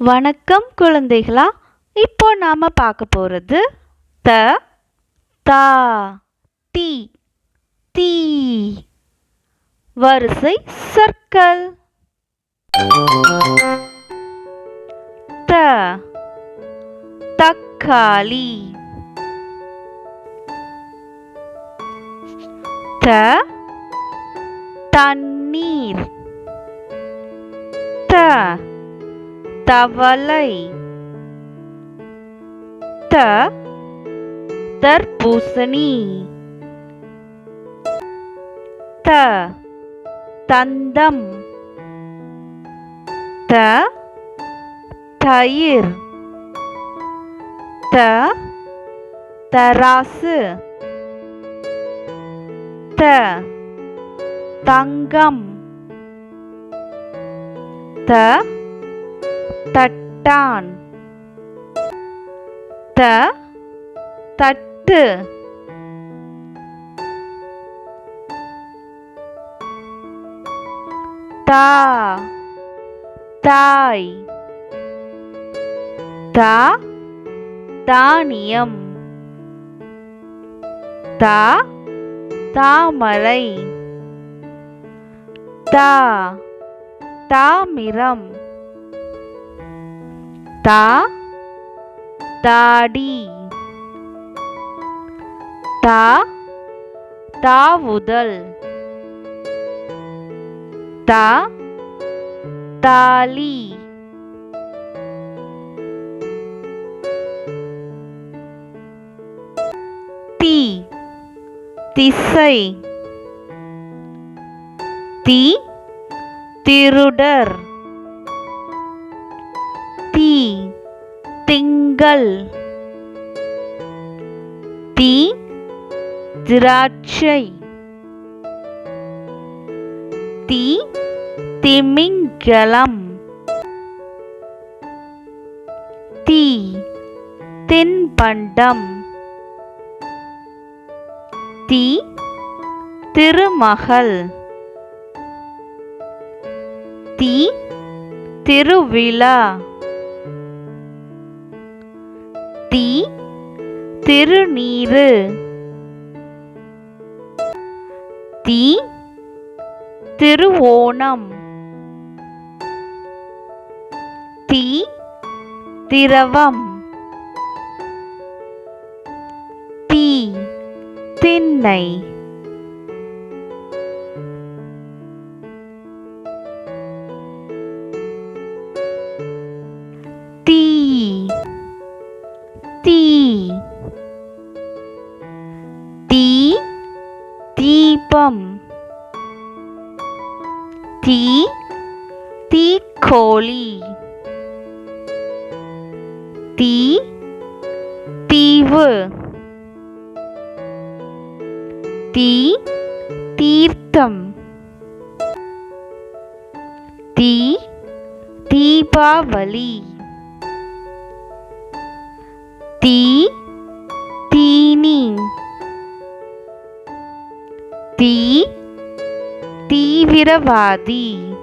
வணக்கம் குழந்தைகளா. இப்போ நாம பார்க்க போறது த தா தி தீ. வரிசை சொற்கள். த தக்காளி. த தண்ணீர். த தவளை. த தர்பூசணி. த தந்தம். த தயிர். த தராசு. த தங்கம். த தட்டான். த தட்டு. தா தாய். தா தானியம். தா தாமரை. தா தாமிரம். தா தாடி. தா தாவுதல். தா தாலி. தி திசை. தி திருடர். தி திங்கள். தி திராட்சை. தி திமிங்கலம். தி தின்பண்டம். தி திருமகள். தி திருவிழா. தி திருநீறு. தி திருவோணம். தி திரவம். தி திண்ணை. தீ தீ. தீ தீபம். தீ தீக்கோழி. தீ தீவு. தீ தீர்த்தம். தீ தீபாவளி. தீ தீனி. தீ தீவிரவாதி.